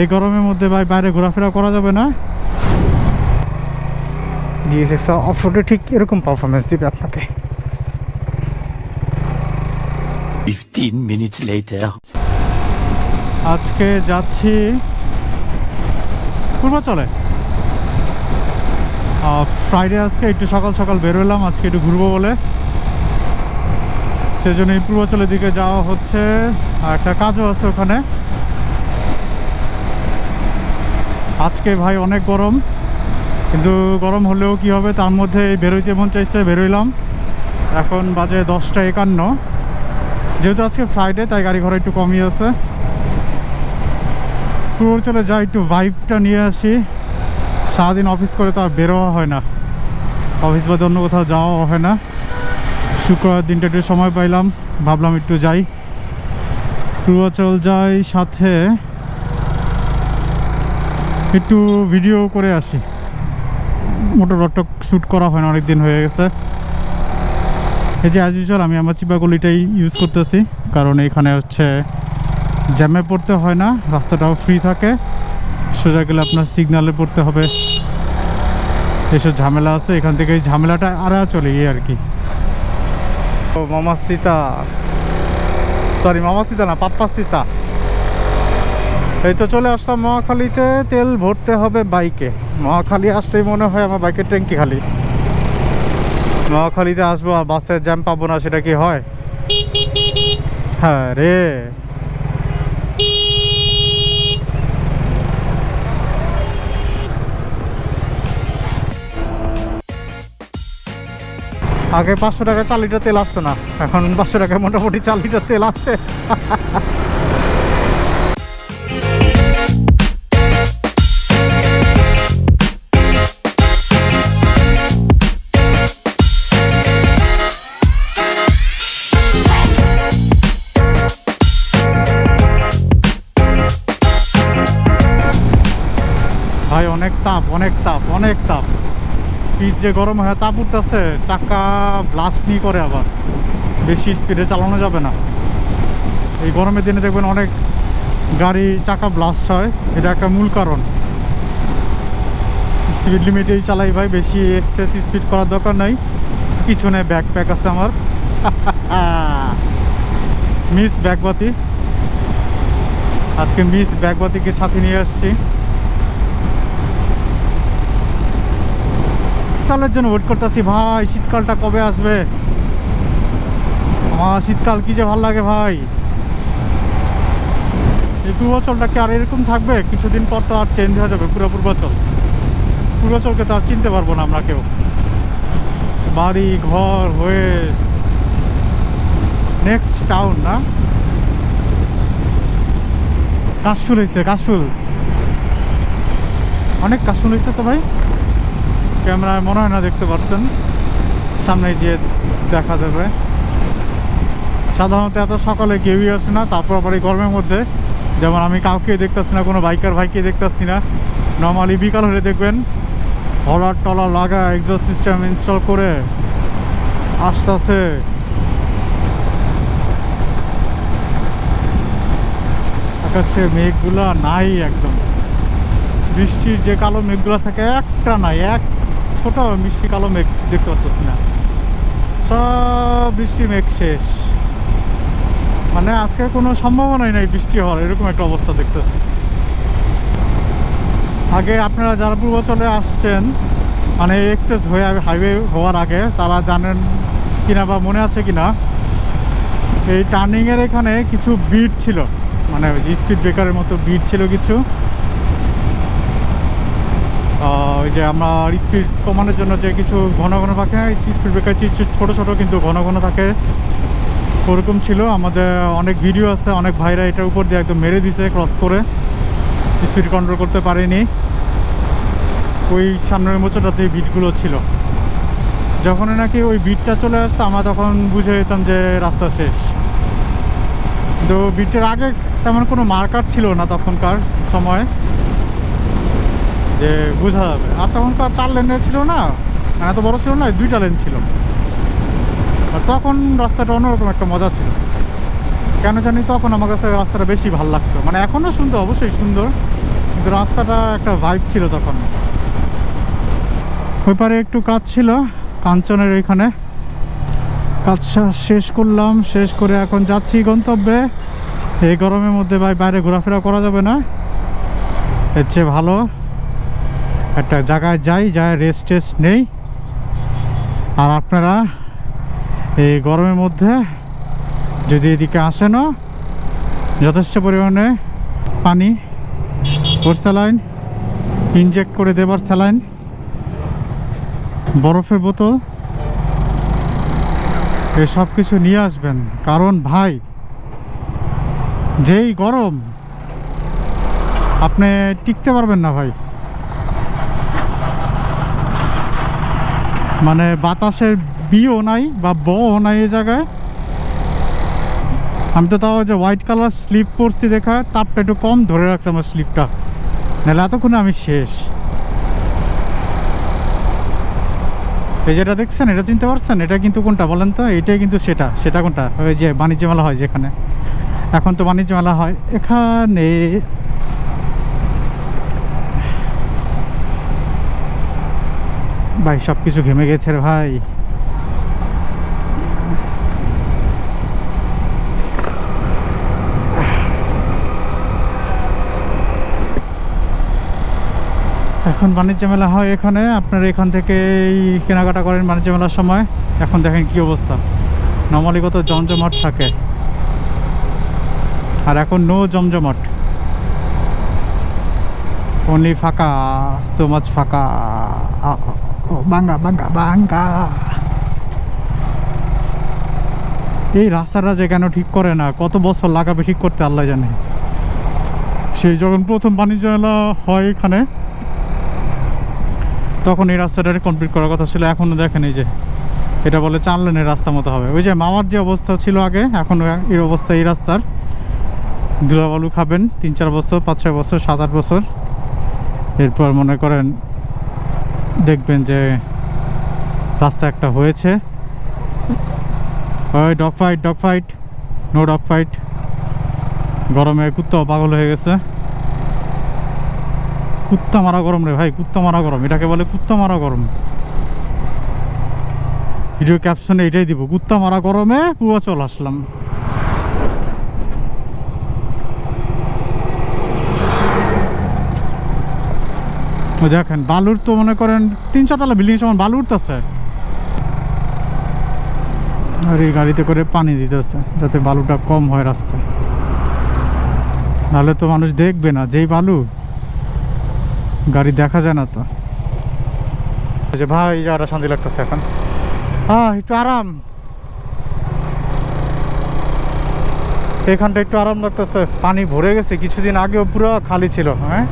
এই গরমের মধ্যে ভাই বাইরে ঘোরাফেরা করা যাবে না। GSX অফরোডে ঠিক এরকম পারফরমেন্স দিবে আপনাকে। 15 minutes later. আজকে যাচ্ছি পূর্বাচলে। ফ্রাইডে আজকে একটু সকাল সকাল বেরোলাম আজকে একটু ঘুরবো বলে, সেজন্য এই পূর্বাচলের দিকে যাওয়া হচ্ছে। আর একটা কাজও আছে ওখানে। আজকে ভাই অনেক গরম, কিন্তু গরম হলেও কি হবে, তার মধ্যে বেরোইতে মন চাইছে, বেরোইলাম। এখন বাজে 10টা 51। যেহেতু আজকে ফ্রাইডে তাই গাড়ি ঘোড়া একটু কমই আছে। পূর্বাচলে যাই, একটু ভাইবটা নিয়ে আসি। সারাদিন অফিস করে তো আর বেরোয়া হয় না, অফিস বাদে অন্য কোথাও যাওয়া হয় না। শুক্রবার দিনটা একটু সময় পাইলাম, ভাবলাম একটু যাই, পূর্বাচল যাই, সাথে একটু ভিডিও করে আসি। মোটর রটক শ্যুট করা হয় না, অনেক দিন হয়ে গেছে। এই যে অ্যাজ ইউজুয়াল আমি আমার চিপাগলিটাই ইউজ করতেছি, কারণ এখানে হচ্ছে জ্যামে পড়তে হয় না, রাস্তাটাও ফ্রি থাকে। সোজা গেলে আপনার সিগনালে পড়তে হবে, এসব ঝামেলা আছে। এখান থেকে এই ঝামেলাটা আড়া চলে গিয়ে আর কি। ও মামাসিতা, সরি মামাসিতা না, পাপ্পাসিতা। এই তো চলে আসলাম মহাখালীতে। তেল ভরতে হবে বাইকে। মহাখালী আসলেই মনে হয় আমার বাইকের ট্যাঙ্কি খালি। মহাখালীতে আসবো আর বাসে জ্যাম পাবো না, সেটা কি হয়? হ্যাঁ রে, আগে 500 টাকা 4 লিটার তেল আসতো না, এখন 500 টাকায় মোটামুটি 4 লিটার তেল আসে। ভাই অনেক তাপ, অনেক তাপ, অনেক তাপ। পিচ যে গরম হয়, তাপ উঠতেছে, চাকা ব্লাস্ট নিয়ে করে, আবার বেশি স্পিডে চালানো যাবে না। এই গরমের দিনে দেখবেন অনেক গাড়ি চাকা ব্লাস্ট হয়, এটা একটা মূল কারণ। স্পিড লিমিটেই চালাই ভাই, বেশি এক্সেস স্পিড করার দরকার নাই। পিছনে ব্যাকপ্যাক আছে আমার, মিস ব্যাগবাতি। আজকে মিস ব্যাগবাতিকে সাথে নিয়ে আসছি। শীতকালের জন্য ওয়েট করতেছি ভাই, শীতকালটা কবে আসবে? আমার শীতকাল কি যে ভালো লাগে ভাই। এই পূর্বাচলটা কি আর এরকম থাকবে? কিছুদিন পর তো আর চেঞ্জ হয়ে যাবে পুরো পূর্বাচল। পূর্বাচলকে তো আর চিনতে পারবো না আমরা কেউ, বাড়ি ঘর হয়ে নেক্সট টাউন না। কাশফুল হয়েছে, কাশফুল, অনেক কাশফুল হয়েছে তো ভাই। ক্যামেরায় মনে হয় না দেখতে পাচ্ছেন, সামনে গিয়ে দেখা যাবে। সাধারণত এত সকালে কেউই আসে না, তারপর আবার এই গরমের মধ্যে যেমন আমি কাউকে দেখতেছি না, কোনো বাইকার ভাইকে দেখতেছি না। নর্মালি বিকাল হলে দেখবেন হলার টলার লাগা, এক্সস্ট সিস্টেম ইনস্টল করে আসতেছে। আকাশে মেঘগুলা নাই একদম, বৃষ্টির যে কালো মেঘগুলো থাকে একটা নাই, এক ছোট মিষ্টি কালো মেঘ দেখতে পাচ্ছি না, সব বৃষ্টি মেঘ শেষ। মানে আজকে কোনো সম্ভাবনাই নাই বৃষ্টি হওয়ার, এরকম একটা অবস্থা দেখতেছি। আগে আপনারা যারা পূর্বাচলে আসছেন, মানে এক্সেস হয়ে হাইওয়ে হওয়ার আগে, তারা জানেন কিনা বা মনে আছে কিনা, এই টার্নিংয়ের এখানে কিছু বিট ছিল, মানে স্পিড ব্রেকারের মতো বিট ছিল কিছু। ওই যে আমরা স্পিড কমানোর জন্য যে কিছু ঘন ঘন থাকে, স্পিড ব্রেকার ছোটো ছোটো কিন্তু ঘন ঘন থাকে, ওরকম ছিল। আমাদের অনেক ভিডিও আছে, অনেক ভাইরা এটার উপর দিয়ে একদম মেরে দিছে, ক্রস করে স্পিড কন্ট্রোল করতে পারেনি। ওই সামনের মোচটাতে বিটগুলো ছিল। যখনই নাকি ওই বিটটা চলে আসতো, আমরা তখন বুঝে যেতাম যে রাস্তা শেষ। তো বিটের আগে তেমন কোনো মার্কার ছিল না তখনকার সময় যে বোঝা যাবে। আর তখনকার 4 লেনের ছিল না, এত বড় ছিল না, 2টা লেন ছিল। আর তখন রাস্তাটা অন্যরকম একটা মজা ছিল, কেন জানি তখন আমার কাছে রাস্তাটা বেশি ভালো লাগতো। মানে এখনও সুন্দর, অবশ্যই সুন্দর, কিন্তু রাস্তাটা একটা ভাইব ছিল তখন। ওই পারে একটু কাজ ছিল কাঞ্চনের ওইখানে, কাজ শেষ করলাম, শেষ করে এখন যাচ্ছি গন্তব্যে। এই গরমের মধ্যে ভাই বাইরে ঘোরাফেরা করা যাবে না, এর চেয়ে ভালো একটা জায়গায় যাই, যায় রেস্ট টেস্ট নেই। আর আপনারা এই গরমের মধ্যে যদি এদিকে আসেনও, যথেষ্ট পরিমাণে পানি, ওর স্যালাইন, ইনজেক্ট করে দেবার স্যালাইন, বরফের বোতল, এসব কিছু নিয়ে আসবেন। কারণ ভাই যেই গরম, আপনি টিকতে পারবেন না ভাই। মানে বাতাসের বিও নাই বা বও নাই এই জায়গায়। আমি তো তাও যে হোয়াইট কালার স্লিপ পরছি দেখা, তাপটা একটু কম ধরে রাখছে আমার স্লিপটা, নাহলে এতক্ষণে আমি শেষ। এই যেটা দেখছেন, এটা চিনতে পারছেন? এটা কিন্তু কোনটা বলেন তো? এটাই কিন্তু সেটা কোনটা? ওই যে বাণিজ্য মেলা হয় যেখানে, এখন তো বাণিজ্য মেলা হয় এখানে। ভাই সব কিছু ঘেমে গেছে রে ভাই। এখন বাণিজ্য মেলা হয় এখানে, আপনারা এখান থেকেই কেনাকাটা করেন বাণিজ্য মেলার সময়। এখন দেখেন কি অবস্থা, নর্মালি কত জমজমাট থাকে, আর এখন নো জমজমাট, অনলি ফাঁকা, সো মাচ ফাঁকা, বাঙ্গা বাঙ্গা বাঙ্গা। এই রাস্তাটা যে কেন ঠিক করে না, কত বছর লাগাবে ঠিক করতে আল্লাহ জানে। সেই যখন প্রথম বাণিজ্য মেলা হয় এখানে, তখন এই রাস্তাটা কমপ্লিট করার কথা ছিল। এখনও দেখেন এই যে এটা বলে 4 লেনের রাস্তা মতো হবে। ওই যে মামার যে অবস্থা ছিল আগে, এখন এর অবস্থা এই রাস্তার। ধুলাবালু খাবেন 3-4 বছর, 5-6 বছর, 7-8 বছর, এরপর মনে করেন দেখবেন যে রাস্তা একটা হয়েছে। ওই dog fight, no dog fight. গরমে কুত্তাও পাগল হয়ে গেছে। কুত্তা মারা গরম রে ভাই, কুত্তা মারা গরম, এটাকে বলে কুত্তা মারা গরম। ভিডিও ক্যাপশনে এটাই দিব, কুত্তা মারা গরমে পূর্বাচল আসলাম। দেখেন বালুর তো মনে করেন 3-4 তলা বিল্ডিং সমান বালু উঠতেছে, আর এই গাড়িতে করে পানি দিতেছে যাতে বালুটা কম হয় রাস্তায়, নাহলে তো মানুষ দেখবে না। যেই বালু, গাড়ি দেখা যায় না তো। যে ভাই এই জায়গাটা শান্তি লাগতেছে এখন, একটু আরাম, এখানটা একটু আরাম লাগতেছে। পানি ভরে গেছে, কিছুদিন আগেও পুরো খালি ছিল। হ্যাঁ,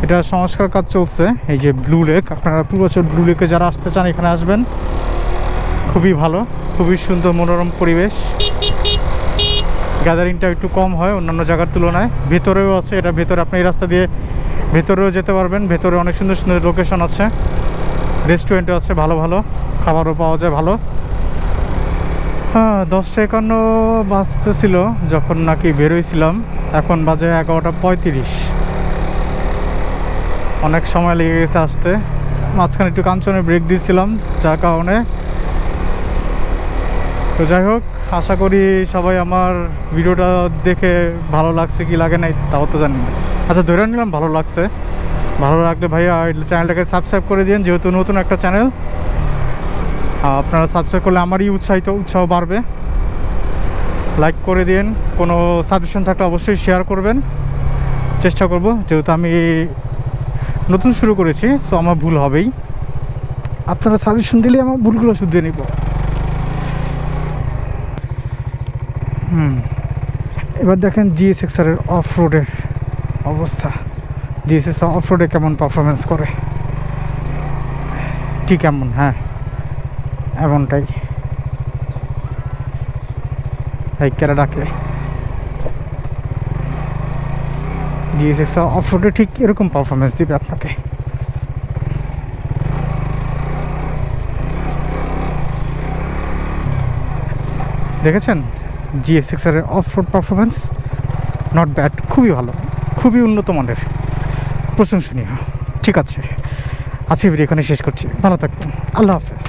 এটা সংস্কার কাজ চলছে। এই যে ব্লু লেক, আপনারা পূর্বাচল ব্লু লেকে যারা আসতে চান এখানে আসবেন, খুবই ভালো, খুবই সুন্দর মনোরম পরিবেশ। গ্যাদারিংটা একটু কম হয় অন্যান্য জায়গার তুলনায়। ভেতরেও আছে, এটা ভেতরে আপনি এই রাস্তা দিয়ে ভেতরেও যেতে পারবেন। ভেতরে অনেক সুন্দর সুন্দর লোকেশন আছে, রেস্টুরেন্টও আছে, ভালো ভালো খাবারও পাওয়া যায় ভালো। 10:51 বাজতেছিল যখন নাকি বেরোইছিলাম, এখন বাজে 11:35। অনেক সময় লেগে গেছে আসতে। মাঝখানে একটু কাঞ্চনে ব্রেক দিয়েছিলাম যার কারণে। তো যাই হোক, আশা করি সবাই আমার ভিডিওটা দেখে ভালো লাগছে কি লাগে নাই তাও তো জানি না। আচ্ছা, ধরে নিলাম ভালো লাগছে। ভালো লাগলে ভাইয়া চ্যানেলটাকে সাবস্ক্রাইব করে দিন, যেহেতু নতুন একটা চ্যানেল। আপনারা সাবস্ক্রাইব করলে আমারই উৎসাহ বাড়বে। লাইক করে দিন, কোনো সাজেশন থাকলে অবশ্যই শেয়ার করবেন। চেষ্টা করব, যেহেতু আমি নতুন শুরু করেছি, সো আমার ভুল হবেই। আপনারা সাজেশন দিলে আমার ভুলগুলো শুধরে নিব। এবার দেখেন GSXR এর অফ রোডের অবস্থা। GSXR অফ রোডে কেমন পারফরমেন্স করে, ঠিক এমন, হ্যাঁ এমনটাই। এই ক্যানাডাকে GSXR অফ রোডে ঠিক এরকম পারফরমেন্স দিবে আপনাকে। দেখেছেন GSXR এর of road performance, not bad, খুবই ভালো, খুবই উন্নত মানের। প্রশংসনীয়। ঠিক আছে, আজকে ভিডিও এখানে শেষ করছি। ভালো থাকবেন। আল্লাহ হাফেজ।